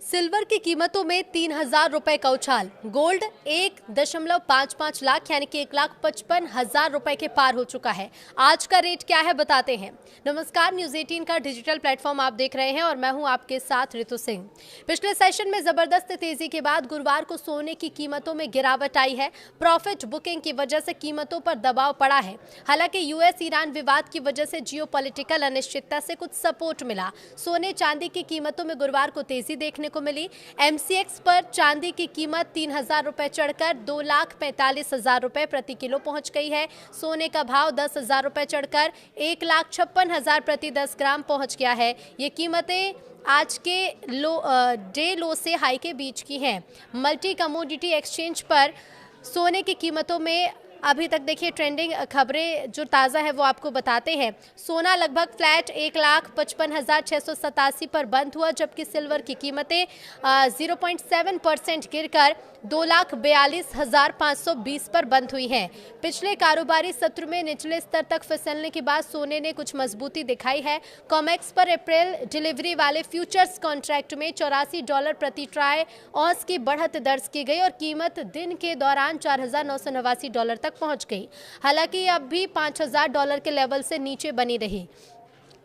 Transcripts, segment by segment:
Silver की कीमतों में 3,000 रुपए का उछाल। गोल्ड 1.55 लाख यानी कि 1,55,000 रुपए के पार हो चुका है। आज का रेट क्या है बताते हैं। नमस्कार, न्यूज 18 का डिजिटल प्लेटफॉर्म आप देख रहे हैं और मैं हूं आपके साथ ऋतु सिंह। पिछले सेशन में जबरदस्त तेजी के बाद गुरुवार को सोने की कीमतों में गिरावट आई है। प्रॉफिट बुकिंग की वजह से कीमतों पर दबाव पड़ा है। हालांकि यूएस ईरान विवाद की वजह से जियोपॉलिटिकल अनिश्चितता से कुछ सपोर्ट मिला। सोने चांदी की कीमतों में गुरुवार को तेजी देखने को मिली। एमसीएक्स पर चांदी की कीमत 3,000 रुपए चढ़कर 2,45,000 रुपए प्रति किलो पहुंच गई है। सोने का भाव 10,000 रुपए चढ़कर 1,56,000 प्रति 10 ग्राम पहुंच गया है। ये कीमतें आज के डे लो से हाई के बीच की हैं। मल्टी कमोडिटी एक्सचेंज पर सोने की कीमतों में अभी तक देखिए ट्रेंडिंग खबरें जो ताज़ा है वो आपको बताते हैं। सोना लगभग फ्लैट 1,55,687 पर बंद हुआ, जबकि सिल्वर की कीमतें 0.7% गिरकर 2,42,520 पर बंद हुई हैं। पिछले कारोबारी सत्र में निचले स्तर तक फिसलने के बाद सोने ने कुछ मजबूती दिखाई है। कॉमेक्स पर अप्रैल डिलीवरी वाले फ्यूचर्स कॉन्ट्रैक्ट में $84 प्रति ट्राई ऑंस की बढ़त दर्ज की गई और कीमत दिन के दौरान $4,989 तक पहुंच गई। हालांकि अब भी $5,000 के लेवल से नीचे बनी रही।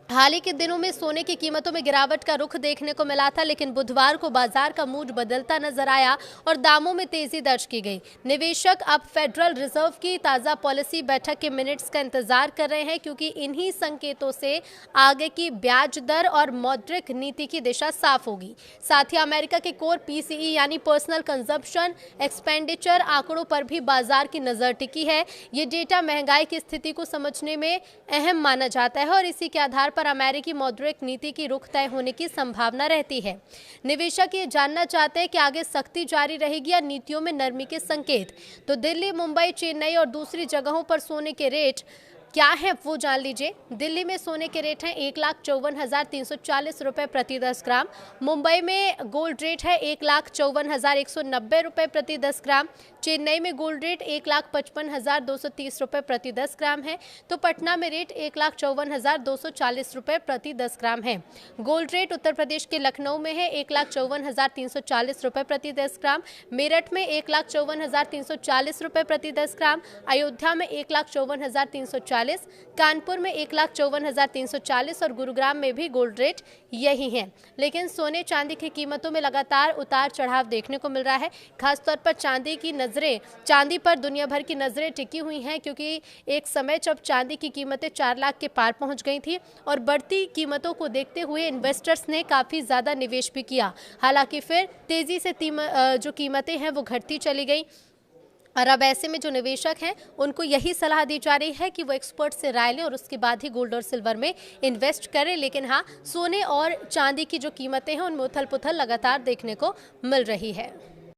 हाल ही के दिनों में सोने की कीमतों में गिरावट का रुख देखने को मिला था, लेकिन बुधवार को बाजार का मूड बदलता नजर आया और दामों में तेजी दर्ज की गई। निवेशक अब फेडरल रिजर्व की ताज़ा पॉलिसी बैठक के मिनट्स का इंतजार कर रहे हैं, क्योंकि इन्हीं संकेतों से आगे की ब्याज दर और मौद्रिक नीति की दिशा साफ होगी। साथ ही अमेरिका के कोर पीसीई यानी पर्सनल कंजप्शन एक्सपेंडिचर आंकड़ों पर भी बाजार की नजर टिकी है। ये डेटा महंगाई की स्थिति को समझने में अहम माना जाता है और इसी के आधार पर अमेरिकी मौद्रिक नीति की रुख तय होने की संभावना रहती है। निवेशक ये जानना चाहते हैं कि आगे सख्ती जारी रहेगी या नीतियों में नरमी के संकेत। तो दिल्ली, मुंबई, चेन्नई और दूसरी जगहों पर सोने के रेट क्या है वो जान लीजिए। दिल्ली में सोने के रेट हैं 1,54,340 रुपए प्रति 10 ग्राम। मुंबई में गोल्ड रेट है 1,54,190 रुपए प्रति 10 ग्राम। चेन्नई में गोल्ड रेट 1,55,230 रुपए प्रति 10 ग्राम है। तो पटना में रेट 1,54,240 रुपए प्रति 10 ग्राम है। गोल्ड रेट उत्तर प्रदेश के लखनऊ में है 1,54,340 रुपए प्रति 10 ग्राम। मेरठ में 1,54,340 रुपए प्रति 10 ग्राम। अयोध्या में 1,54,340, कानपुर में 1,54,340 और गुरुग्राम में भी गोल्ड रेट यही है। लेकिन सोने चांदी की कीमतों में लगातार उतार चढ़ाव देखने को मिल रहा है। खासतौर पर चांदी पर दुनिया भर की नजरें टिकी हुई हैं, क्योंकि एक समय जब चांदी की कीमतें 4 लाख के पार पहुंच गई थी और बढ़ती कीमतों को देखते हुए इन्वेस्टर्स ने काफी ज्यादा निवेश भी किया। हालांकि फिर तेजी से जो कीमतें हैं वो घटती चली गई और अब ऐसे में जो निवेशक हैं उनको यही सलाह दी जा रही है कि वो एक्सपर्ट से राय लें और उसके बाद ही गोल्ड और सिल्वर में इन्वेस्ट करें। लेकिन हाँ, सोने और चांदी की जो कीमतें हैं उनमें उथल पुथल लगातार देखने को मिल रही है।